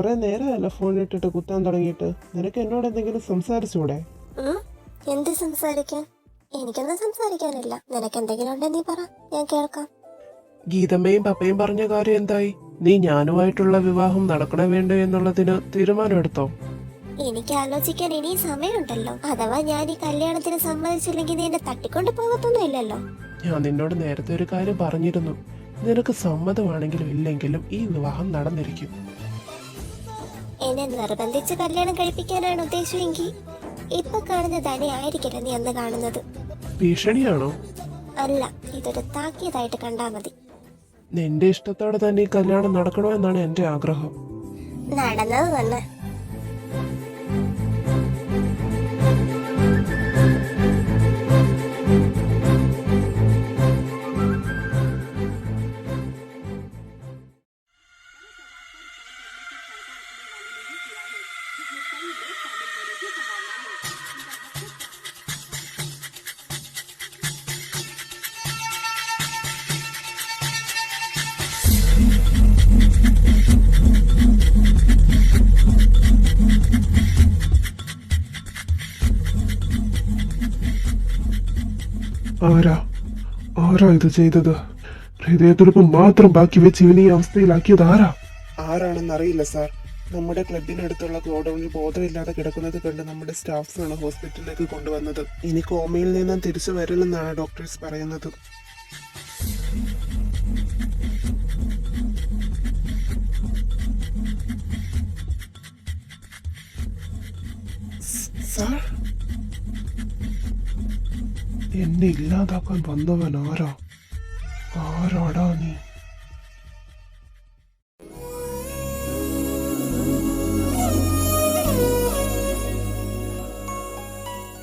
കുറെ നേരമല്ല ഫോൺ ഇട്ടിട്ട് കുത്താൻ തുടങ്ങിയിട്ട്. നിനക്ക് എന്നോട് എന്തെങ്കിലും സംസാരിച്ചൂടെ? എന്ത് സംസാരിക്കാൻ? എനിക്കൊന്നും സംസാരിക്കാനില്ല. നിനക്ക് എന്തെങ്കിലും ഉണ്ടെങ്കിൽ നീ പറ, ഞാൻ കേൾക്കാം. ഗീതമ്മയും പപ്പയും പറഞ്ഞ കാര്യം എന്തായി? നീ ഞാനുമായിട്ടുള്ള വിവാഹം നടക്കണോ വേണ്ടോ എന്നുള്ളതിന് തീരുമാനം എടുത്തോ? എനിക്ക് ആലോചിക്കാൻ ഇനിയും സമയമുണ്ടല്ലോ. അഥവാ ഞാൻ ഈ കല്യാണത്തിന് സമ്മതിച്ചില്ലെങ്കിൽ നീ എന്നെ തട്ടിക്കൊണ്ട് പോകത്തൊന്നും ഇല്ലല്ലോ. ഞാൻ നിന്നോട് നേരത്തെ ഒരു കാര്യം പറഞ്ഞിരുന്നു. നിനക്ക് സമ്മതമാണെങ്കിലും ഇല്ലെങ്കിലും ഈ വിവാഹം നടന്നിരിക്കും. എന്നെ നിർബന്ധിച്ച് കല്യാണം കഴിപ്പിക്കാനാണ് ഉദ്ദേശമെങ്കിൽ ഇപ്പൊ കാണുന്ന ധനി ആയിരിക്കില്ല നീ അന്ന് കാണുന്നത്. ഭീഷണിയാണോ? അല്ല, ഇതൊരു താക്കീതായിട്ട് കണ്ടാ മതി. നിന്റെ ഇഷ്ടത്തോടെ തന്നെ ഈ കല്യാണം നടക്കണോ എന്നാണ് എന്റെ ആഗ്രഹം. നടന്നത് തന്നെ. ആരാ ഇത് ചെയ്തത്? ഹൃദയത്തുടിപ്പ് മാത്രം ബാക്കി വെച്ച് ഇവനെ ഈ അവസ്ഥയിലാക്കിയത് ആരാണെന്നറിയില്ല സാർ. നമ്മുടെ ക്ലബിനടുത്തുള്ള ഗോഡൌണിൽ ബോധമില്ലാതെ കിടക്കുന്നത് കണ്ട് നമ്മുടെ സ്റ്റാഫ്സ് ആണ് ഹോസ്പിറ്റലിലേക്ക് കൊണ്ടുവന്നത്. ഇനി കോമയിൽ നിന്നും തിരിച്ചു വരില്ലെന്നാണ് ഡോക്ടേഴ്സ് പറയുന്നത്. സാർ, എന്നെ ഇല്ലാതാക്കാൻ വന്നവൻ ആരാടാ നീ?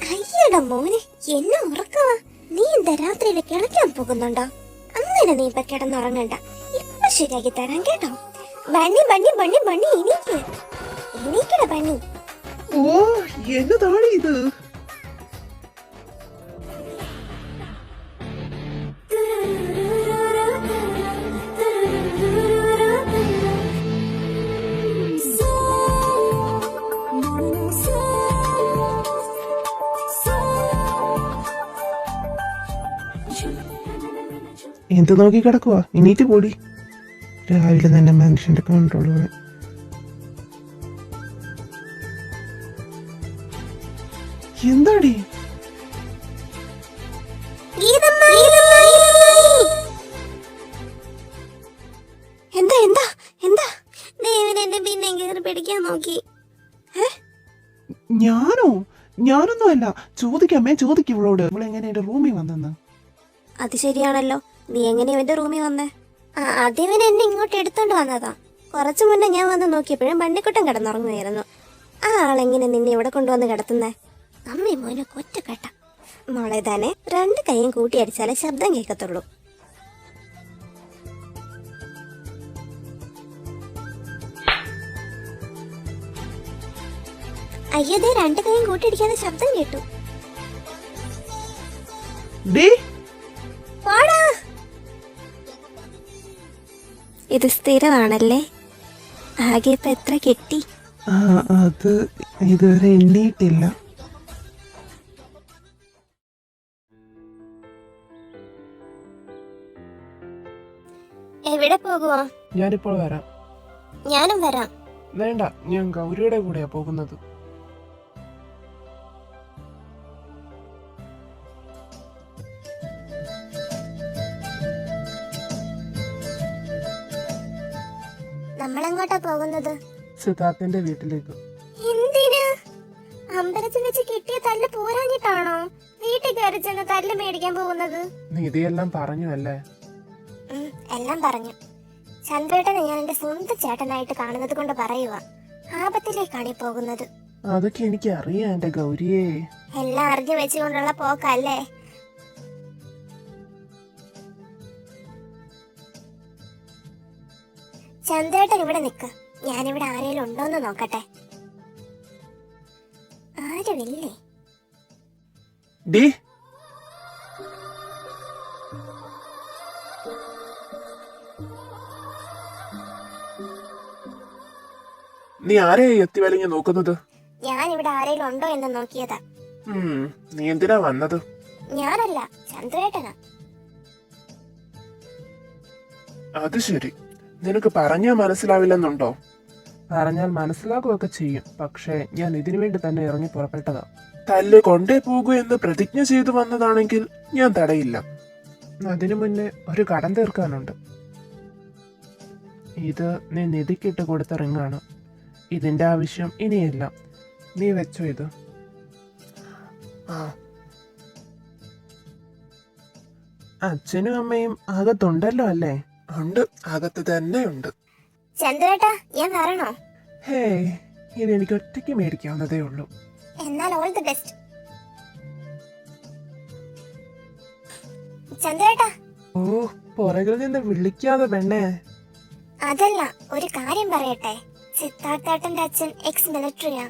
അയ്യടാ മോനെ, എന്നെ ഉറക്കവാ. നീ എന്താ രാത്രിയില് കിടക്കാൻ പോകുന്നുണ്ടോ? അങ്ങനെ നീ ഇപ്പൊ കിടന്നുറങ്ങണ്ട. ഇപ്പൊ ശരിയാക്കി തരാൻ കേട്ടോ. ബണ്ണി ബണ്ണി ബണ്ണി ബണ്ണി എണീക്കട ബണ്ണി. ഓ, എന്നതാണ് ഇത്? എന്ത് നോക്കി കിടക്കുവാ? എണീറ്റ് പോടി. രാവിലെ തന്നെ മനുഷ്യന്റെ കൺട്രോൾ. എന്താടി? എന്താ എന്താ എന്താ ദേവൻ എന്നെ പിന്നെ കയറി പിടിക്കാൻ നോക്കി. ഞാനൊന്നും അല്ല. ചോദിക്കമ്മേ, ചോദിക്കും ഇവളോട്. ഇവളെങ്ങനെ എന്റെ റൂമിൽ വന്നെന്ന്. അത് ശരിയാണല്ലോ, നീ എങ്ങനെ ഇവന്റെ റൂമിൽ വന്നേ? ആദ്യം എന്നെ ഇങ്ങോട്ട് എടുത്തോണ്ട് വന്നതാ. കുറച്ചു മുന്നേ ഞാൻ വന്ന് നോക്കിയപ്പോഴും ബണ്ണിക്കുട്ടൻ കിടന്നുറങ്ങുമായിരുന്നു. ആ ആളെങ്ങനെ നിന്നെ ഇവിടെ കൊണ്ടുവന്ന് കിടത്തുന്നേ? അമ്മേ മോനെ കൊറ്റക്കെട്ട മോളെ തന്നെ. രണ്ട് കൈയും കൂട്ടിയടിച്ചാലേ ശബ്ദം കേൾക്കത്തുള്ളൂ. അയ്യതേ, രണ്ട് കൈയും കൂട്ടിയടിക്കാതെ ശബ്ദം കേട്ടു. ഇത് സ്ഥിരമാണല്ലേ? ആകെ ഇപ്പൊ എത്ര കിട്ടി? അത് ഇതുവരെ എണ്ണിയിട്ടില്ല. എവിടെ പോകുവോ? ഞാനിപ്പോൾ വരാം. ഞാനും വരാം. വേണ്ട, ഞാൻ ഗൗരിയുടെ കൂടെയാ പോകുന്നത്. നമ്മളെങ്ങോട്ടാ പോകുന്നത്? സിദ്ധാർത്ഥന്റെ വീട്ടിലേക്ക്. എന്തിന്? അമ്പലത്തിൽ വെച്ച് കിട്ടിയ തല്ല് പോരാഞ്ഞിട്ടാണോ വീട്ടിൽ കയറി ചെന്ന് തല്ല് മേടിക്കാൻ പോകുന്നത്? നിധിയെല്ലാം പറഞ്ഞു അല്ലേ? എല്ലാം പറഞ്ഞു. ചന്ദ്രേട്ടനെ ഞാൻ എന്റെ സ്വന്തം ചേട്ടനായിട്ട് കാണുന്നത് കൊണ്ട് പറയുക. ആപത്തിലേക്കാണ് ഈ പോകുന്നത്. അതൊക്കെ എനിക്ക് അറിയാം എന്റെ ഗൗരിയെ. എല്ലാം അറിഞ്ഞു വെച്ചുകൊണ്ടുള്ള പോക്കല്ലേ? ചന്ദ്രേട്ടൻ ഇവിടെ നിക്ക്. ഞാനിവിടെ ആരെങ്കിലും ഉണ്ടോന്ന് നോക്കട്ടെ. ആരുമില്ലേ? നീ ആരെയാ എത്തി വലിഞ്ഞ് നോക്കുന്നത്? ഞാൻ ഇവിടെ ആരെങ്കിലും ഉണ്ടോ എന്ന് നോക്കിയതാ. നീ എന്തിനാ വന്നത്? ഞാനല്ല, ചന്ദ്രേട്ടനാ. അത് ശരി. നിനക്ക് പറഞ്ഞാൽ മനസ്സിലാവില്ലെന്നുണ്ടോ? പറഞ്ഞാൽ മനസ്സിലാക്കുകയൊക്കെ ചെയ്യും. പക്ഷേ ഞാൻ ഇതിനു വേണ്ടി തന്നെ ഇറങ്ങി പുറപ്പെട്ടതാ. തല്ല് കൊണ്ടേ പോകൂ എന്ന് പ്രതിജ്ഞ ചെയ്തു വന്നതാണെങ്കിൽ ഞാൻ തടയില്ല. അതിനു മുന്നേ ഒരു കടം തീർക്കാനുണ്ട്. ഇത് നീ നിധിക്കിട്ട് കൊടുത്ത റിങ്ങാണ്. ഇതിന്റെ ആവശ്യം ഇനിയില്ല. നീ വെച്ചോ ഇത്. അച്ഛനും അമ്മയും അകത്തുണ്ടല്ലോ അല്ലേ? ഉണ്ട്, അകത്ത് തന്നെ ഉണ്ട്. ചന്ദ്രേട്ടാ, ഞാൻ വരണോ? ഹേ, ഇതെനിക്ക് ഒറ്റയ്ക്ക് മേടിക്കാവുന്നതേ ഉള്ളൂ. എന്നാൽ ഓൾ ദി ബെസ്റ്റ്. ചന്ദ്രേട്ടാ. ഓ, പുറകിൽ നിന്ന് വിളിക്കാതെ പെണ്ണേ. അതല്ല, ഒരു കാര്യം പറയട്ടെ. സിദ്ധാർത്ഥേട്ടന്റെ അച്ഛൻ എക്സ് മിലിറ്ററിയാ.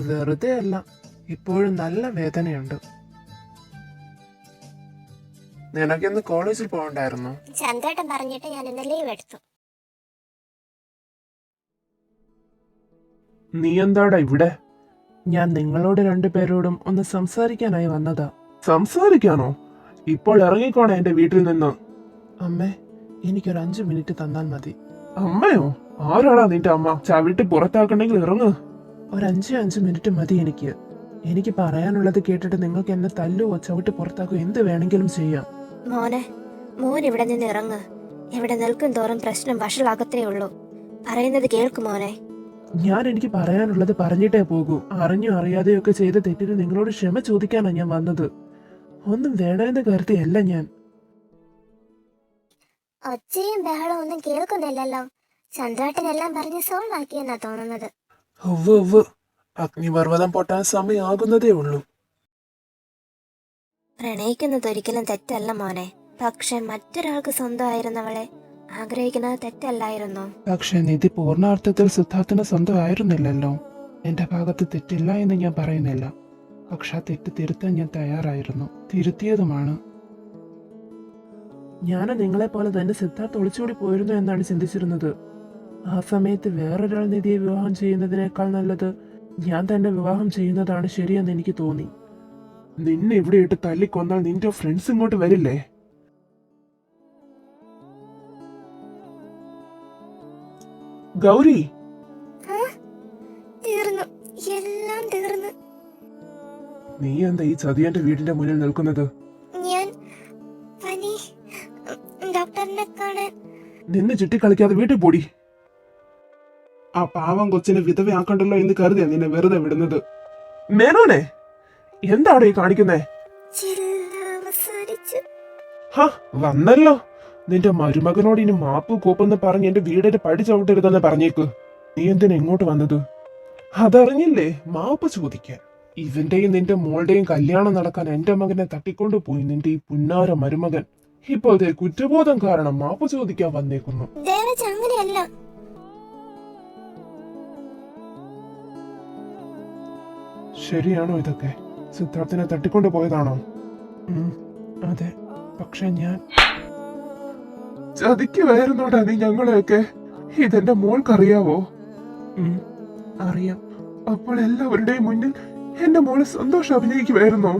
വെറുതെ അല്ല, ഇപ്പോഴും നല്ല വേദനയുണ്ട്. നിനക്കിന്ന് കോളേജിൽ പോകണ്ടായിരുന്നു? ചന്ദ്രേട്ടൻ പറഞ്ഞിട്ട് ഞാൻ ഇന്ന് ലീവ് എടുത്തു. നീ എന്താടാ ഇവിടെ? ഞാൻ നിങ്ങളോട് രണ്ടുപേരോടും ഒന്ന് സംസാരിക്കാനായി വന്നതാ. സംസാരിക്കാനോ? ഇപ്പോൾ ഇറങ്ങിക്കോണേ എന്റെ വീട്ടിൽ നിന്ന്. അമ്മേ, എനിക്കൊരു 5 മിനിറ്റ് തന്നാൽ മതി. അമ്മയോ? ആരാടാ നിന്റെ അമ്മ? ചവിട്ടി പുറത്താക്കണ്ടെങ്കിൽ ഇറങ്ങ്. ഒരു 5 മിനിറ്റ് മതി എനിക്ക്. എനിക്ക് പറയാനുള്ളത് കേട്ടിട്ട് നിങ്ങൾക്ക് എന്നെ തല്ലുവോ ചവിട്ടി പുറത്താക്കോ എന്ത് വേണമെങ്കിലും ചെയ്യാം. മോൻ ഇവിടെ നിന്ന് ഇറങ്ങ്. ഇവിടെ നിൽക്കും തോറും പ്രശ്നം വഷളാകത്തേ ഉള്ളൂ. പറയുന്നത് കേൾക്കു മോനെ. ഞാൻ എനിക്ക് പറയാനുള്ളത് പറഞ്ഞിട്ടേ പോകൂ. അറിഞ്ഞോ അറിയാതെയോ ഒക്കെ ചെയ്ത തെറ്റിന് നിങ്ങളോട് ക്ഷമ ചോദിക്കാനാണ് ഞാൻ വന്നത്. ഒന്നും വേണമെന്ന് കരുതിയല്ല ഞാൻ. ഒച്ചയും ബഹളവും ഒന്നും കേൾക്കുന്നില്ലല്ലോ. ചന്ദ്രേട്ടനെല്ലാം പറഞ്ഞ് സോൾവ് ആക്കിയെന്നാ തോന്നുന്നത്. അഗ്നിപർവ്വതം പൊട്ടാൻ സമയമാകുന്നതേ ഉള്ളൂ. പ്രണയിക്കുന്നത് ഒരിക്കലും തെറ്റല്ല മോനെ. പക്ഷെ മറ്റൊരാൾക്ക് സ്വന്തമായിരുന്നവളെ ആഗ്രഹിക്കുന്നത് തെറ്റല്ലായിരുന്നോ? പക്ഷെ നിധി പൂർണ്ണാർത്ഥത്തിൽ സിദ്ധാർത്ഥന് സ്വന്തമായിരുന്നില്ലല്ലോ. എന്റെ ഭാഗത്ത് തെറ്റില്ല എന്ന് ഞാൻ പറയുന്നില്ല. പക്ഷെ ആ തെറ്റ് തിരുത്താൻ ഞാൻ തയ്യാറായിരുന്നു. തിരുത്തിയതുമാണ്. ഞാൻ നിങ്ങളെ പോലെ തന്നെ സിദ്ധാർത്ഥ ഒളിച്ചോടി പോയിരുന്നു എന്നാണ് ചിന്തിച്ചിരുന്നത്. ആ സമയത്ത് വേറൊരാൾ നിധിയെ വിവാഹം ചെയ്യുന്നതിനേക്കാൾ നല്ലത് ഞാൻ തന്നെ വിവാഹം ചെയ്യുന്നതാണ് ശരിയെന്ന് എനിക്ക് തോന്നി. നിന്നെ ഇവിടെ ഇട്ട് തല്ലിക്കൊന്നാൽ നിന്റെ ഫ്രണ്ട്സ് ഇങ്ങോട്ട് വരില്ലേ? ഗൗരി, തീർന്നു, എല്ലാം തീർന്നു. നീ എന്താ ഈ ചതിയന്റെ വീടിന്റെ മുന്നിൽ നിൽക്കുന്നത്? ഞാൻ ഡോക്ടറിനെ കാണാൻ. നിന്ന് ചുറ്റിക്കളിക്കാതെ വീട്ടിൽ പോടി. ആ പാവം കൊച്ചിനെ വിധവയാക്കണ്ടല്ലോ എന്ന് കരുതിയാ നിന്നെ വെറുതെ വിടുന്നത്. മേനോനെ, എന്താണ് ഈ കാണിക്കുന്നേ? വന്നല്ലോ. നിന്റെ മരുമകനോട് ഇനി മാപ്പ് കൂപ്പെന്ന് പറഞ്ഞ് എന്റെ വീടിന്റെ പടി ചവിട്ടരുതെന്ന് പറഞ്ഞേക്ക്. നീ എന്തിനാ ഇങ്ങോട്ട് വന്നത്? അതറിഞ്ഞില്ലേ? മാപ്പ് ചോദിക്കാൻ. ഇവന്റെയും നിന്റെ മോളുടെയും കല്യാണം നടക്കാൻ എന്റെ മകനെ തട്ടിക്കൊണ്ടുപോയി നിന്റെ ഈ പുന്നാര മരുമകൻ. ഇപ്പോഴത്തെ കുറ്റബോധം കാരണം മാപ്പ് ചോദിക്കാൻ വന്നേക്കുന്നു. അങ്ങനെയല്ല. ശരിയാണോ ഇതൊക്കെ? സിദ്ധാർത്ഥിനെ തട്ടിക്കൊണ്ടു പോയതാണോ? അതെ. പക്ഷെ ഞാൻ ചതിക്കുവായിരുന്നോടാ നീ ഞങ്ങളെയൊക്കെ. ഇതെന്റെ മോൾക്കറിയാവോ? അറിയാം. അപ്പോൾ എല്ലാവരുടെയും മുന്നിൽ എന്റെ മോള് സന്തോഷം അഭിനയിക്കുമായിരുന്നോ?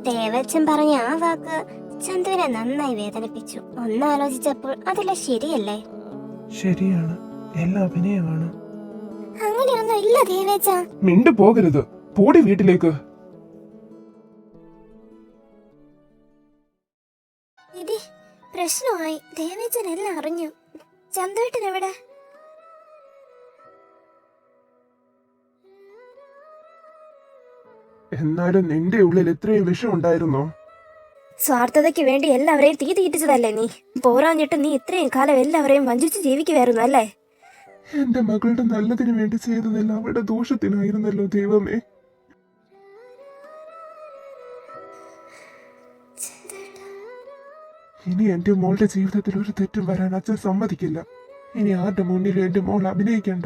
ദേവച്ചൻ പറഞ്ഞ ആ വാക്ക് ചന്തുവിനെ നന്നായി വേദനിപ്പിച്ചു. ഒന്നാലോചിച്ചപ്പോൾ അതിലെ ശരിയല്ലേ? ശരിയാണ്, എല്ലാം അഭിനയമാണ്. അങ്ങനെയൊന്നും ഇല്ല ദേവേച്ച. മിണ്ടു പോകരുത്. പോടി വീട്ടിലേക്ക്. പ്രശ്നമായി. ദേവേച്ചൻ എല്ലാം അറിഞ്ഞു. ചന്തുവേട്ടൻ എവിടെ? എന്നാലും നിന്റെ ഉള്ളിൽ ഇത്രയും വിഷം ഉണ്ടായിരുന്നോ? സ്വാർത്ഥതയ്ക്ക് വേണ്ടി എല്ലാവരെയും തീ തീറ്റിച്ചതല്ലേ നീ? പോരാഞ്ഞിട്ട് നീ ഇത്രയും കാലം എല്ലാവരെയും വഞ്ചിച്ച് ജീവിക്കുവായിരുന്നു അല്ലേ? എന്റെ മകളുടെ നല്ലതിനു വേണ്ടി ചെയ്തതല്ല അവരുടെ ദോഷത്തിനായിരുന്നല്ലോ ദൈവമേ. ഇനി എന്റെ മോളുടെ ജീവിതത്തിൽ ഒരു തെറ്റും വരാൻ അച്ഛൻ സമ്മതിക്കില്ല. ഇനി ആരുടെ മുന്നിലും എന്റെ മോൾ അഭിനയിക്കണ്ട.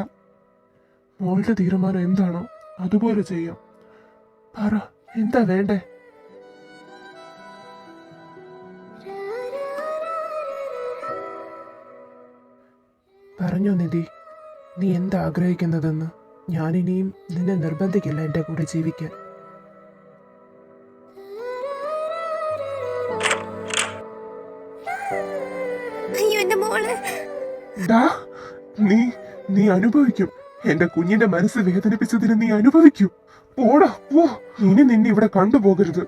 മോളുടെ തീരുമാനം എന്താണോ അതുപോലെ ചെയ്യാം. പറ, എന്താ വേണ്ടേ? പറ പറഞ്ഞോ നിധി, നീ എന്താ ആഗ്രഹിക്കുന്നതെന്ന്. ഞാനിനിയും നിന്നെ നിർബന്ധിക്കില്ല എൻ്റെ കൂടെ ജീവിക്കാൻ. അയ്യോ എന്റെ മോള്. നീ നീ അനുഭവിക്കും. എന്റെ കുഞ്ഞിന്റെ മനസ്സ് വേദനിപ്പിച്ചതിന് നീ അനുഭവിക്കും. പോടാ പോ. ഇനി നിന്നെ ഇവിടെ കണ്ടുപോകരുത്.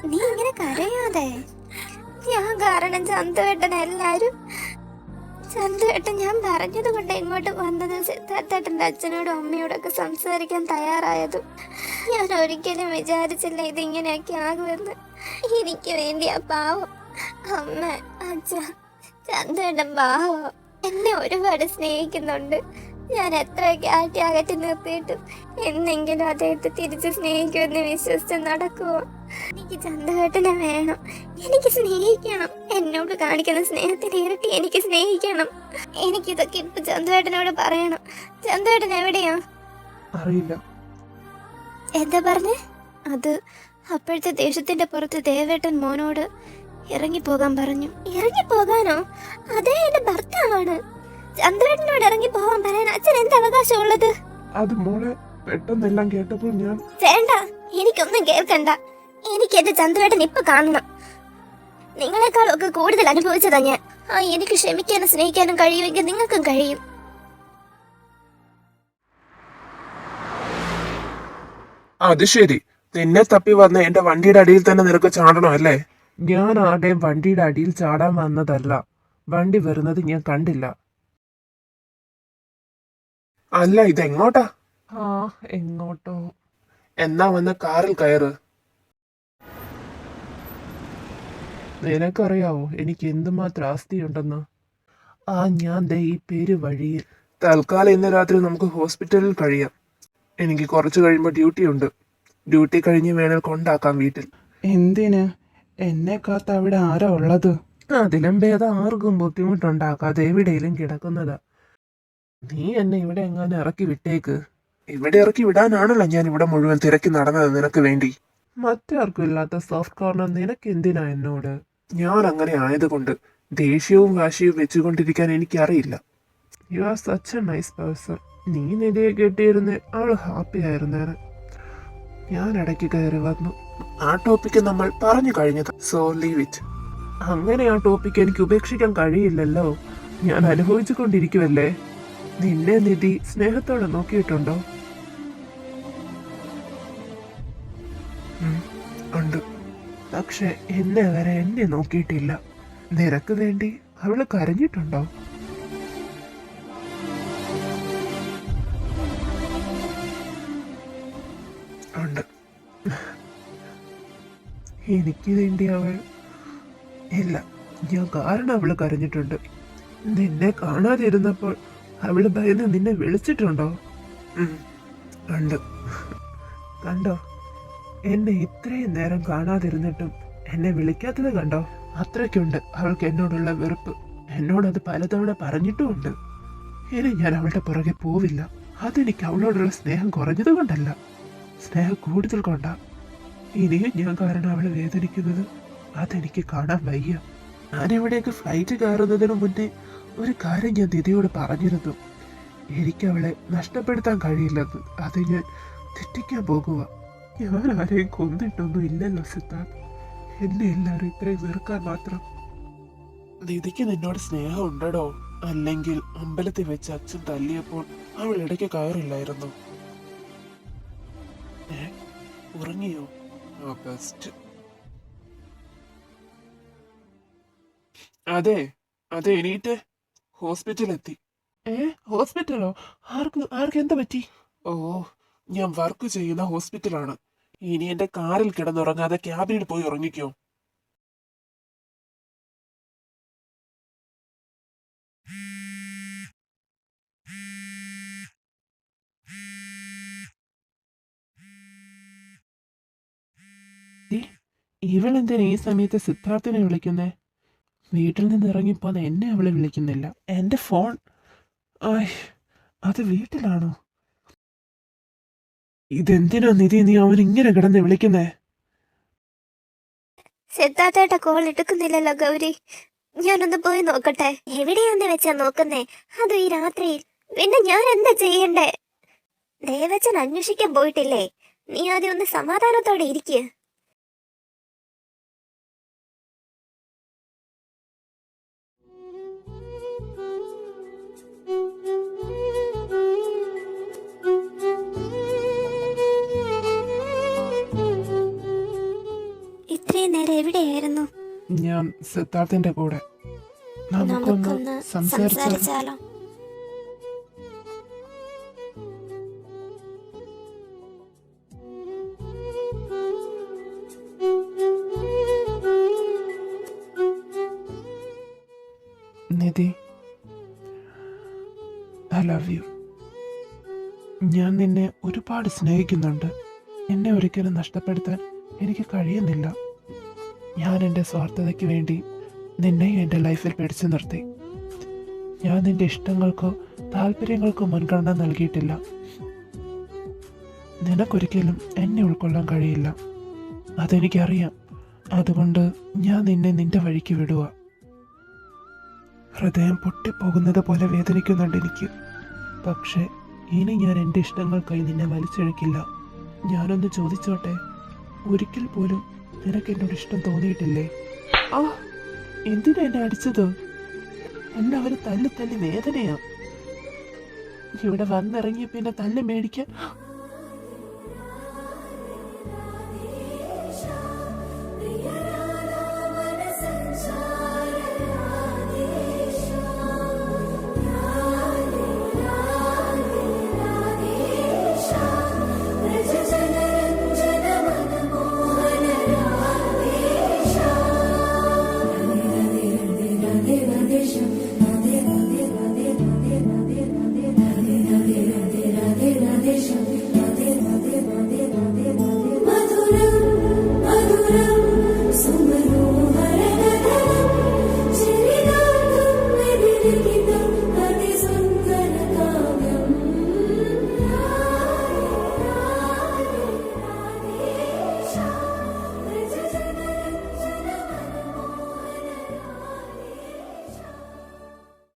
നീ ഇങ്ങനെ കരയാതെ. ഞാൻ കാരണം ചന്തുവേട്ടൻ എല്ലാരും ചന്തുവേട്ടൻ ഞാൻ പറഞ്ഞത് കൊണ്ട് ഇങ്ങോട്ട് വന്നത്, സിദ്ധാർത്ഥേട്ടന്റെ അച്ഛനോടും അമ്മയോടൊക്കെ സംസാരിക്കാൻ തയ്യാറായതും. ഞാൻ ഒരിക്കലും വിചാരിച്ചില്ല ഇതിങ്ങനെയൊക്കെ ആകുമെന്ന്. എനിക്ക് വേണ്ടി ആ പാവം അമ്മ അച്ഛ ചന്തുവേട്ടൻ പാവം എന്നെ ഒരുപാട് സ്നേഹിക്കുന്നുണ്ട്. ഞാൻ എത്രയൊക്കെ ആട്ടി അകറ്റി നിർത്തിയിട്ടും എന്നെങ്കിലും അദ്ദേഹത്തെ തിരിച്ച് സ്നേഹിക്കുമെന്ന് വിശ്വസിച്ച് നടക്കുമോ? എനിക്ക് ചന്തുവേട്ടനെ വേണം. എനിക്ക് സ്നേഹിക്കണം. എന്നോട് കാണിക്കുന്ന സ്നേഹത്തിന് ഇരട്ടി എനിക്ക് സ്നേഹിക്കണം. എനിക്കിതൊക്കെ ഇപ്പൊ ചന്തുവേട്ടനോട് പറയണം. ചന്തുവേട്ടൻ എവിടെയാ? അറിയില്ല. എന്താ പറഞ്ഞേ? അത് അപ്പോഴത്തെ ദേഷ്യത്തിന്റെ പുറത്ത് ദേവേട്ടൻ മോനോട് ഇറങ്ങിപ്പോകാൻ പറഞ്ഞു. ഇറങ്ങിപ്പോകാനോ? അതേ എന്റെ ഭർത്താവാണ്. ചന്തുവേട്ടനോട് ഇറങ്ങി പോകാൻ പറയാൻ അച്ഛൻ എന്ത് അവകാശമുള്ളത്? അത് മോളെ പെട്ടെന്നെല്ലാം കേട്ടപ്പോൾ ഞാൻ വേണ്ട, എനിക്കൊന്നും കേൾക്കണ്ട. എനിക്ക് എന്റെ ചന്തുവേട്ടൻ ഇപ്പൊ കാണണം. നിങ്ങളെക്കാളൊക്കെ കൂടുതൽ അനുഭവിച്ചതാ ഞാൻ. എനിക്ക് ക്ഷമിക്കാനും സ്നേഹിക്കാനും കഴിയുമെങ്കിൽ നിങ്ങൾക്കും കഴിയും. അത് ശരി. നിന്നെ തപ്പി വന്ന എന്റെ വണ്ടിയുടെ അടിയിൽ തന്നെ നിനക്ക് ചാടണം അല്ലേ? ഞാൻ ആരുടെയും വണ്ടിയുടെ അടിയിൽ ചാടാൻ വന്നതല്ല. വണ്ടി വരുന്നത് ഞാൻ കണ്ടില്ല. അല്ല, ഇതെങ്ങോട്ടാ? എങ്ങോട്ടോ? എന്നാ വന്ന കാറിൽ കയറ്. നിനക്കറിയാവോ എനിക്ക് എന്തുമാത്രം ആസ്തിയുണ്ടെന്ന്? ഞാൻ ദേ ഈ പേര് വഴിയിൽ. തൽക്കാലം ഇന്ന് രാത്രി നമുക്ക് ഹോസ്പിറ്റലിൽ കഴിയാം. എനിക്ക് കുറച്ച് കഴിയുമ്പോൾ ഡ്യൂട്ടി ഉണ്ട്. ഡ്യൂട്ടി കഴിഞ്ഞ് വേണേൽ കൊണ്ടാക്കാം വീട്ടിൽ. എന്തിന്? എന്നെ കാത്ത അവിടെ ആരാ ഉള്ളത്? അതിലും ഭേദം ആർക്കും ബുദ്ധിമുട്ടുണ്ടാക്കാതെ എവിടെയും കിടക്കുന്നതാ. നീ എന്നെ ഇവിടെ എങ്ങാനും ഇറക്കി വിട്ടേക്ക്. ഇവിടെ ഇറക്കി വിടാനാണല്ലോ ഞാൻ ഇവിടെ മുഴുവൻ തിരക്കി നടന്നത് നിനക്ക് വേണ്ടി. മറ്റാർക്കും ഇല്ലാത്ത സോഫ്റ്റ് കോർണർ നിനക്ക് എന്തിനാ എന്നോട്? ഞാൻ അങ്ങനെ ആയതുകൊണ്ട് ദേഷ്യവും വാശിയും വെച്ചുകൊണ്ടിരിക്കാൻ എനിക്കറിയില്ല. You are such A nice person. നീ നിധിയെ കെട്ടിയിരുന്ന അവൾ ഹാപ്പി ആയിരുന്നേനെ. ഞാൻ ഇടയ്ക്ക് കയറി വന്നു. ആ ടോപ്പിക്ക് നമ്മൾ പറഞ്ഞു കഴിഞ്ഞത്. So leave it. അങ്ങനെ ആ ടോപ്പിക്ക് എനിക്ക് ഉപേക്ഷിക്കാൻ കഴിയില്ലല്ലോ. ഞാൻ അനുഭവിച്ചു കൊണ്ടിരിക്കുവല്ലേ. നിന്നെ നിധി സ്നേഹത്തോടെ നോക്കിയിട്ടുണ്ടോ? ഉണ്ട്. പക്ഷെ എന്നെ വരെ എന്നെ നോക്കിയിട്ടില്ല. നിനക്ക് വേണ്ടി അവള് കരഞ്ഞിട്ടുണ്ടോ? ഉണ്ട്. എനിക്ക് വേണ്ടി അവൾ ഇല്ല. ഞാൻ കാരണം അവള് കരഞ്ഞിട്ടുണ്ട്. നിന്നെ കാണാതിരുന്നപ്പോൾ അവള് ഭയന്ന് നിന്നെ വിളിച്ചിട്ടുണ്ടോ? ഉണ്ട്. കണ്ടോ, എന്നെ ഇത്രയും നേരം കാണാതിരുന്നിട്ടും എന്നെ വിളിക്കാത്തത് കണ്ടോ? അത്രയ്ക്കുണ്ട് അവൾക്ക് എന്നോടുള്ള വെറുപ്പ്. എന്നോടത് പലതവണ പറഞ്ഞിട്ടുമുണ്ട്. ഇനി ഞാൻ അവളുടെ പുറകെ പോവില്ല. അതെനിക്ക് അവളോടുള്ള സ്നേഹം കുറഞ്ഞത് കൊണ്ടല്ല, സ്നേഹം കൂടുതൽ കൊണ്ടാ. ഇനിയും ഞാൻ കാരണം അവളെ വേദനിക്കുന്നത് അതെനിക്ക് കാണാൻ വയ്യ. ഞാനിവിടേക്ക് ഫ്ലൈറ്റ് കയറുന്നതിന് മുന്നേ ഒരു കാര്യം ഞാൻ ദിദിയോട് പറഞ്ഞിരുന്നു. എനിക്ക് അവളെ നഷ്ടപ്പെടുത്താൻ കഴിയില്ലെന്ന്. അത് ഞാൻ തെറ്റിക്കാൻ പോകുക. ഞാൻ ആരെയും കൊന്നിട്ടൊന്നും ഇല്ലല്ലോ സിദ്ധാർത്ഥ്. എന്നെ എല്ലാവരും ഇത്രയും വെറുക്കാൻ മാത്രം. ദിദിക്ക് നിന്നോട് സ്നേഹം ഉണ്ടോ? അല്ലെങ്കിൽ അമ്പലത്തിൽ വെച്ച് അച്ഛൻ തല്ലിയപ്പോൾ അവൾ ഇടയ്ക്ക് കയറില്ലായിരുന്നു? ഉറങ്ങിയോ? ബെസ്റ്റ്. അതെ അതെ, എണീറ്റ്. ഹോസ്പിറ്റലെത്തി. ഹോസ്പിറ്റലോ? ആർക്ക് എന്താ പറ്റി? ഓ, ഞാൻ വർക്ക് ചെയ്യുന്ന ഹോസ്പിറ്റലാണ്. ഇനി എന്റെ കാറിൽ കിടന്നുറങ്ങാതെ ക്യാബിനിൽ പോയി ഉറങ്ങിക്കോ. ഇവളെന്തിനാ ഈ സമയത്ത് സിദ്ധാർത്ഥിനെ വിളിക്കുന്നേ? വീട്ടിൽ നിന്ന് ഇറങ്ങിപ്പോന്ന് എന്നെ അവളെ വിളിക്കുന്നില്ല. എൻ്റെ ഫോൺ ആയ്, അത് വീട്ടിലാണോ? ഇതെന്തിനാ നിധി നീ അവൻ ഇങ്ങനെ കിടന്ന് വിളിക്കുന്നേ? സിദ്ധാർത്ഥേട്ട കോൾ എടുക്കുന്നില്ലല്ലോ ഗൗരി. ഞാനൊന്ന് പോയി നോക്കട്ടെ. എവിടെയാന്ന് വെച്ചാ നോക്കുന്നേ? അതും ഈ രാത്രിയിൽ. പിന്നെ ഞാൻ എന്താ ചെയ്യണ്ടേ? ദേവച്ചൻ അന്വേഷിക്കാൻ പോയിട്ടില്ലേ? നീ ആദ്യം ഒന്ന് സമാധാനത്തോടെ ഇരിക്കുക. ഇത്രയും നേരം എവിടെയായിരുന്നു? ഞാൻ സിദ്ധാർത്ഥിന്റെ കൂടെ. നമുക്കൊന്ന് സംസാരിച്ചാലോ? നിധി, ഐ ലവ് യു. ഞാൻ നിന്നെ ഒരുപാട് സ്നേഹിക്കുന്നുണ്ട്. എന്നെ ഒരിക്കലും നഷ്ടപ്പെടുത്താൻ എനിക്ക് കഴിയുന്നില്ല. ഞാൻ എൻ്റെ സ്വാർത്ഥതയ്ക്ക് വേണ്ടി നിന്നെ എൻ്റെ ലൈഫിൽ പിടിച്ചു നിർത്തി. ഞാൻ നിന്റെ ഇഷ്ടങ്ങൾക്കോ താല്പര്യങ്ങൾക്കോ മുൻഗണന നൽകിയിട്ടില്ല. നിനക്കൊരിക്കലും എന്നെ ഉൾക്കൊള്ളാൻ കഴിയില്ല, അതെനിക്കറിയാം. അതുകൊണ്ട് ഞാൻ നിന്നെ നിന്റെ വഴിക്ക് വിടുക. ഹൃദയം പൊട്ടിപ്പോകുന്നത് പോലെ വേദനിക്കുന്നുണ്ട് എനിക്ക്. പക്ഷേ ഇനി ഞാൻ എൻ്റെ ഇഷ്ടങ്ങൾക്കായി നിന്നെ വലിച്ചഴക്കില്ല. ഞാനൊന്ന് ചോദിച്ചോട്ടെ, ഒരിക്കൽ പോലും നിനക്ക് എന്നോട് ഇഷ്ടം തോന്നിയിട്ടില്ലേ? ആ, എന്തിനാ എന്നെ അടിച്ചത്? എല്ലാവരും തല്ലി തല്ലി വേദനയാ. ഇവിടെ വന്നിറങ്ങിയ പിന്നെ തല്ല് മേടിക്കാൻ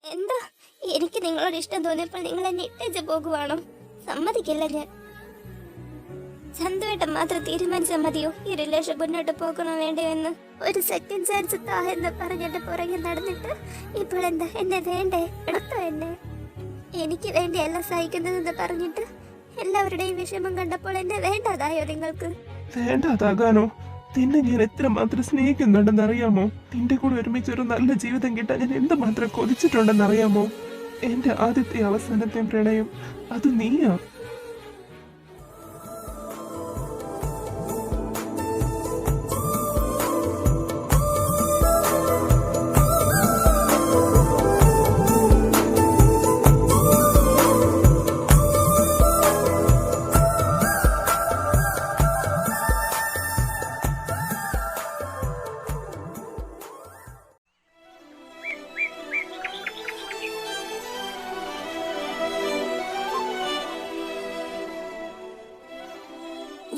എന്താ? എനിക്ക് നിങ്ങളോട് ഇഷ്ടം തോന്നിയപ്പോൾ നിങ്ങൾ എന്നെ ഇട്ടേച്ച് പോകുവാണോ? സമ്മതിക്കില്ല ഞാൻ. ചന്തുവേട്ടൻ മാത്രം തീരുമാനിച്ചാൽ മതിയോ ഈ റിലേഷൻ മുന്നോട്ട് പോകണോ വേണ്ടയോ എന്ന്? ഒരു സെക്കൻഡ് ചാൻസ് താ എന്ന് പറഞ്ഞിട്ട് പുറകെ നടന്നിട്ട് ഇപ്പോൾ എന്താ എന്നെ വേണ്ടേ? എടുത്തോ എന്നെ. എനിക്ക് വേണ്ടി എല്ലാം സഹിക്കുന്നതെന്ന് പറഞ്ഞിട്ട് എല്ലാവരുടെയും വിഷമം കണ്ടപ്പോൾ എന്നെ വേണ്ടതായോ നിങ്ങൾക്ക്? വേണ്ടാതാകാനോ? നിന്നെ ഞാൻ എത്രമാത്രം സ്നേഹിക്കുന്നുണ്ടെന്ന് അറിയാമോ? നിന്റെ കൂടെ ഒരുമിച്ച് ഒരു നല്ല ജീവിതം കിട്ടാൻ ഞാൻ എന്തുമാത്രം കൊതിച്ചിട്ടുണ്ടെന്ന് അറിയാമോ? എന്റെ ആദ്യത്തെ അവസാനത്തെ പ്രണയം അത് നീയാ.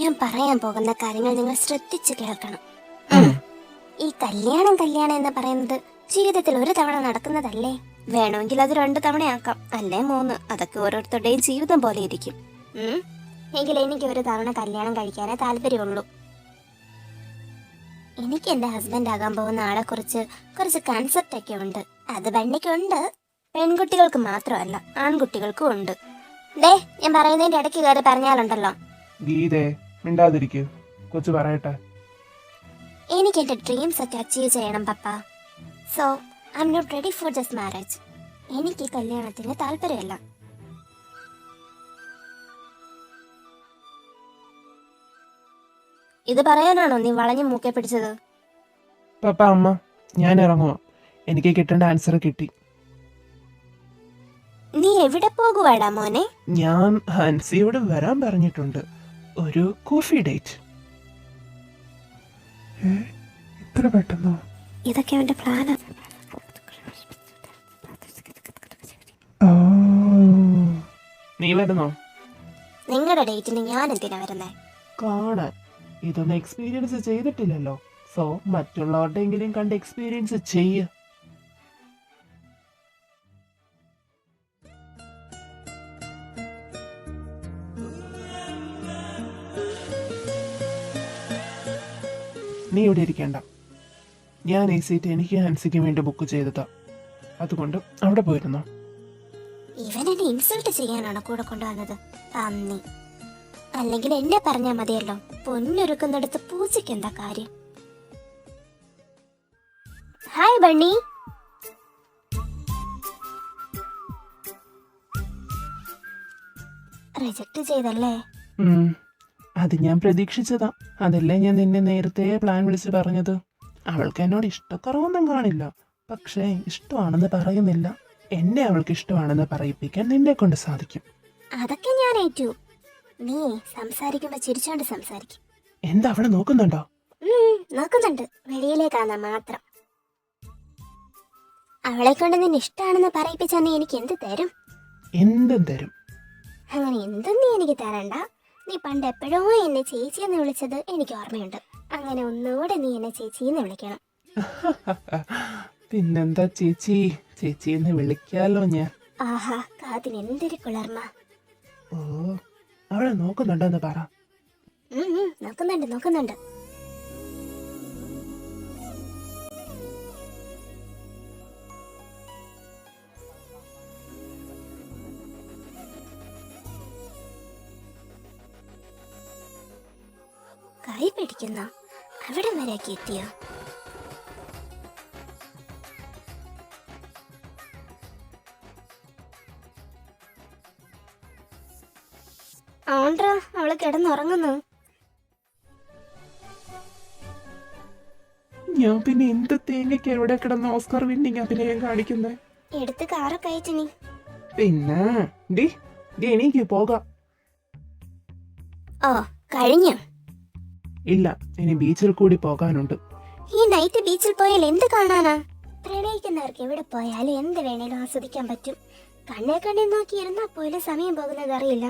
ഞാൻ പറയാൻ പോകുന്ന കാര്യങ്ങൾ നിങ്ങൾ ശ്രദ്ധിച്ചു കേൾക്കണം. ഈ കല്യാണം എന്ന് പറയുന്നത് ജീവിതത്തിൽ ഒരു തവണ നടക്കുന്നതല്ലേ? വേണമെങ്കിൽ അത് 2 തവണയാക്കാം, അല്ലേ 3. അതൊക്കെ ഓരോരുത്തരുടെയും ജീവിതം പോലെ ഇരിക്കും. എങ്കിൽ എനിക്ക് ഒരു തവണ കല്യാണം കഴിക്കാനേ താല്പര്യമുള്ളൂ. എനിക്ക് എന്റെ ഹസ്ബൻഡ് ആകാൻ പോകുന്ന ആളെ കുറിച്ച് കുറച്ച് കൺസെപ്റ്റ് ഒക്കെ ഉണ്ട്. അത് ബണ്ണിക്കുണ്ട്, പെൺകുട്ടികൾക്ക് മാത്രമല്ല ആൺകുട്ടികൾക്കും ഉണ്ട്. ദേ, ഞാൻ പറയുന്നതിന്റെ ഇടയ്ക്ക് കയറി പറഞ്ഞാലുണ്ടല്ലോ. ഗീതേ, മിണ്ടാതിരിക്കൂ, കൊച്ചു പറയട്ടെ. എനിക്ക് എന്റെ ഡ്രീംസ് ഒക്കെ അച്ചീവ് ചെയ്യണം പപ്പ. So I am not ready for this marriage. എനിക്ക് കല്യാണത്തിന് താല്പര്യമില്ല. ഇത് പറയാനാണോ നീ വളഞ്ഞു മൂക്കെ പിടിച്ചത്? പപ്പ, അമ്മ, ഞാൻ ഇറങ്ങുക. എനിക്ക് കിട്ടേണ്ട ആൻസർ കിട്ടി. നീ എവിടെ പോകുവാടാ മോനെ? ഞാൻ ഹൻസിയോട് വരാൻ പറഞ്ഞിട്ടുണ്ട്, ഒരു കോഫി ഡേറ്റ്. ഇത്ര പെട്ടെന്നോ? ഇതൊക്കെ അവന്റെ പ്ലാനാ. നീ വരുന്നോ? നിങ്ങളുടെ ഡേറ്റിന് ഞാൻ എന്തിനാ വരുന്നേ? കാണാൻ. ഇതൊന്നും എക്സ്പീരിയൻസ് ചെയ്തിട്ടില്ലല്ലോ. സോ മറ്റുള്ളവരുടെയെങ്കിലും കണ്ട് എക്സ്പീരിയൻസ് ചെയ്യ. നീ ഇവിടെ ഇരിക്കേണ്ട. ഞാൻ ഈ സീറ്റ് എനിക്ക് ഹാൻസിക്ക് വേണ്ടി ബുക്ക് ചെയ്തതാ. അതുകൊണ്ട് അവിടെ പോയിരുന്നോ. ഇവൻ എന്നെ ഇൻസൾട്ട് ചെയ്യാനാണോ കൂടെ കൊണ്ടുവന്നത്? പന്നി. അല്ലെങ്കിൽ എന്നെ പറഞ്ഞാ മതിയല്ലോ. പൊന്നൊരുക്കുന്നിടത്ത് പൂച്ചയ്ക്ക് എന്താ കാര്യം? Hi bunny. റിജക്ട് ചെയ്തല്ലേ? അത് ഞാൻ പ്രതീക്ഷിച്ചതാ. അതല്ലേ ഞാൻ നിന്നെ നേരത്തെ പ്ലാൻ വിളിച്ച് പറഞ്ഞത്. അവൾക്ക് എന്നോട് ഇഷ്ടക്കുറവൊന്നും കാണില്ല. പക്ഷേ ഇഷ്ടമാണെന്ന് പറയുന്നില്ല. എന്നെ അവൾക്ക് ഇഷ്ടമാണെന്ന് പറയിപ്പിക്കാൻ നിന്നെ കൊണ്ട് സാധിക്കും. അതൊക്കെ ഞാൻ ഏറ്റു. നീ സംസാരിക്കുമ്പോ ചിരിച്ചോണ്ട് സംസാരിക്കും. എന്താ അവിടെ നോക്കുന്നുണ്ടോ? നോക്കുന്നുണ്ട്. വെളിയിലേക്കാന്നാ മാത്രം. അവളെ കൊണ്ട് നിന്നെ ഇഷ്ടമാണെന്ന് പറയിപ്പിച്ചാ നീ എനിക്ക് എന്ത് തരും? എന്തും തരും. അങ്ങനെ എന്തും നീ എനിക്ക് തരണ്ട. നീ പണ്ട് എപ്പോഴോ എന്നെ ചേച്ചിയെന്ന് വിളിച്ചത് എനിക്ക് ഓർമ്മയുണ്ട്. അങ്ങനെ ഒന്നുകൂടെ നീ എന്നെ ചേച്ചിന്ന് വിളിക്കണം. പിന്നെന്താ ചേച്ചി, ചേച്ചിന്ന് വിളിക്കാലോ ഞാൻ. ആഹാ, കാതിന് എന്തൊരു കുളിർമ. ഓ, അവളെ നോക്കുന്നുണ്ടെന്ന് പറ. നോക്കുന്നുണ്ട് നോക്കുന്നുണ്ട്. കൈ പിടിക്കുന്ന അവിടെ വരെ എത്തിയോ? ആണ്ട്രാ, അവള് കിടന്നുറങ്ങുന്നു. ഞാൻ പിന്നെ എന്ത് തേങ്ങയ്ക്ക് എവിടെ കിടന്ന് ഓസ്കാർ വിന്നിങ് അഭിനയം കാണിക്കുന്നേ? എടുത്ത് കാറൊക്കെ അയച്ചു നീ. പിന്നെ എനിക്ക് പോകാം. ഓ, കഴിഞ്ഞു. ഇല്ല, ഇനി ബീച്ചിൽ കൂടി പോകാനുണ്ട്. ഈ നൈറ്റ് ബീച്ചിൽ പോയാൽ എന്ത് കാണാനാ? പ്രണയിക്കുന്നവർക്ക് എവിടെ പോയാലും എന്ത് വേണേലും ആസ്വദിക്കാൻ പറ്റും. കണ്ണേ കണ്ണേ നോക്കിയിരുന്നാ പോലും സമയം പോകുന്നത് അറിയില്ല.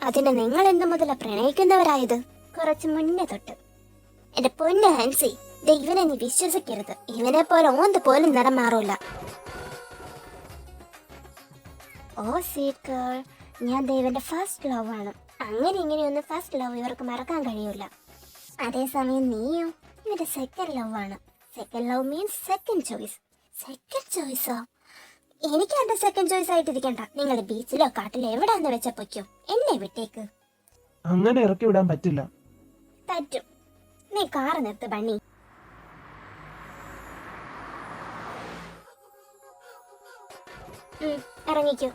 അതിന് നിങ്ങൾ എന്ത് മുതല പ്രണയിക്കുന്നവരായത്? കുറച്ച് മുന്നേ തൊട്ട്. എന്റെ പൊന്ന് ഹാൻസി, ഇവനെ നീ വിശ്വസിക്കരുത്. ഇവനെ പോലെ ഓന്ത് പോലും നിറം മാറൂല. ഓ സ്വീറ്റ് ഗേൾ, ഞാൻ ദൈവന്റെ ഫസ്റ്റ് ലവ് ആണ്. അങ്ങനെ ഇങ്ങനെയൊന്നും ഫസ്റ്റ് ലവ് ഇവർക്ക് മറക്കാൻ കഴിയൂല. അതേസമയം നീയോ ഇവന്റെ സെക്കൻഡ് ലവ് ആണ്. Second love means second choice. Second ചോയ്സോ? എനിക്ക് എന്റെ സെക്കൻഡ് ചോയ്സ് ആയിട്ടിരിക്കണ്ട. നിങ്ങൾ ബീച്ചിലോ കാട്ടിലോ എവിടാന്ന് വെച്ച പൊയ്ക്കോ. എന്നെ വിട്ടേക്ക്. അങ്ങനെ ഇറക്കി വിടാൻ പറ്റില്ല. പറ്റും. നീ കാറ് നിർത്ത് ബണ്ണി. ഇറങ്ങിക്കോ.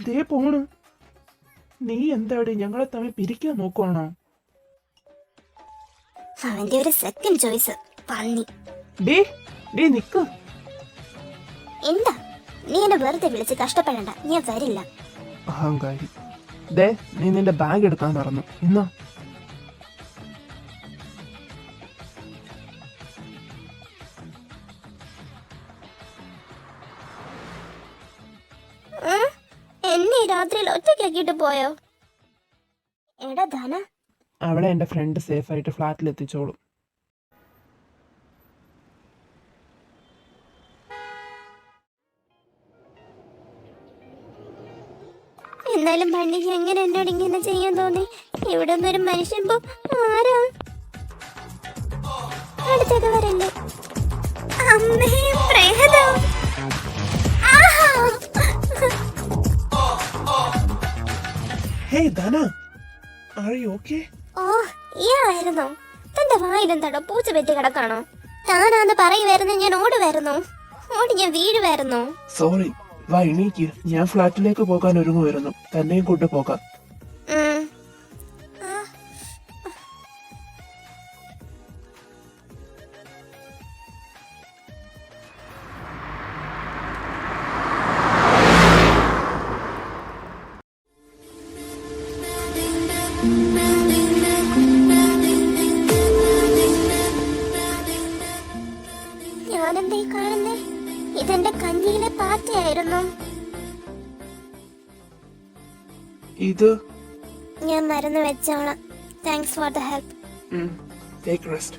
ദേ പോണ്. നീ എന്താടി ഞങ്ങളെ തമ്മിൽ പിരിക്കാൻ നോക്കുവാണോ? അവന്റെ ഒരു സെക്കൻഡ് ചോയ്സ് പന്നി. നിക്ക്. എന്താ നീ എന്നെ വെറുതെ വിളിച്ച് കഷ്ടപ്പെടണ്ട. ഞാൻ വരില്ല. അഹങ്കാരി. ദേ, നീ നിന്റെ ബാഗ് എടുക്കാൻ മറന്നു. ഇന്നോ എന്നെ രാത്രിയിൽ ഒറ്റയ്ക്കാക്കിട്ട് പോയോ? എടാ ധന, അവളെ എന്റെ ഫ്രണ്ട് സേഫ് ആയിട്ട് ഫ്ലാറ്റിൽ എത്തിച്ചോളും. എന്നാലും പണ്ടിക്ക് എങ്ങനെ എന്നോട് ഇങ്ങനെ ചെയ്യാൻ തോന്നി? ഇവിടെ ഒന്നൊരു മനുഷ്യൻ ആരാ? അടുത്തൊക്കെ വരല്ലേ? അമ്മേ, പ്രേതം. Hey Dana, are you okay? ഓ, ഇയാളായിരുന്നോ? തന്റെ വായിലെന്താടോ പൂച്ച പെറ്റി കിടക്കാണോ? താനാന്ന് പറയുമായിരുന്നു, ഞാൻ ഓടുമായിരുന്നു. ഞാൻ വീഴുമായിരുന്നു. സോറി, വാ എണീക്ക്. ഞാൻ ഫ്ലാറ്റിലേക്ക് പോകാൻ ഒരുങ്ങുമായിരുന്നു. തന്നെയും കൊണ്ട് പോകാം. ഇത് ഞാൻ മരുന്ന് വെച്ചോളാം. Thanks for the help. Take rest.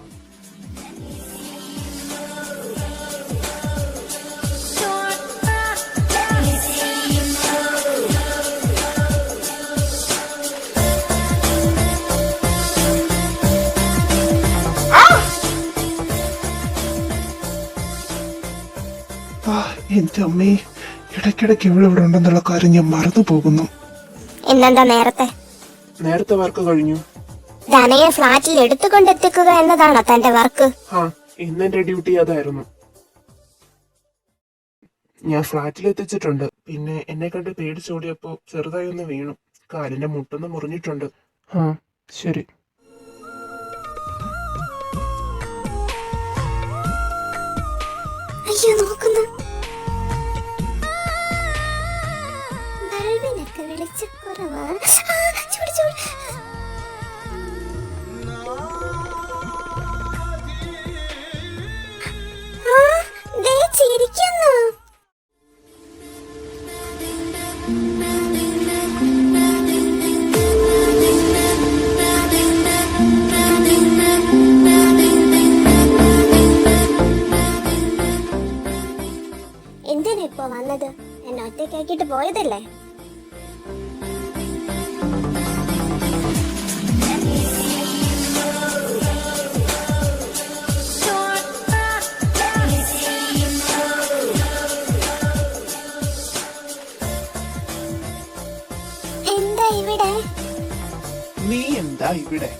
എന്റെ അമ്മേ, ഇടയ്ക്കിടയ്ക്ക് ഇവിടെ ഉണ്ടെന്നുള്ള കാര്യം ഞാൻ മറന്നു പോകുന്നു. ഇന്നെന്താ നേരത്തെ വർക്ക് കഴിഞ്ഞു. ധനയെ ഫ്ലാറ്റിൽ എടുത്തുകൊണ്ടെത്തിക്കുക എന്നതാണോ തന്റെ വർക്ക്? ഇന്നെന്റെ ഡ്യൂട്ടി അതായിരുന്നു. ഞാൻ ഫ്ലാറ്റിൽ എത്തിച്ചിട്ടുണ്ട്. പിന്നെ എന്നെ കണ്ട് പേടിച്ചോടിയപ്പോ ചെറുതായി ഒന്ന് വീണു. കാലിന്റെ മുട്ടൊന്ന് മുറിഞ്ഞിട്ടുണ്ട്. ശരി. അയ്യോ, നോക്കുന്നു. ബൾബിനൊക്കെ വെളിച്ചക്കുറവാ. ചൂട് ചൂട്. ദേ ചിരിക്കുന്നു. എന്തിനാ ഇപ്പൊ വന്നത്? എന്നെ ഒറ്റയ്ക്കാക്കിട്ട് പോയതല്ലേ? എന്താ ഇവിടെ? നീ എന്താ ഇവിടെ?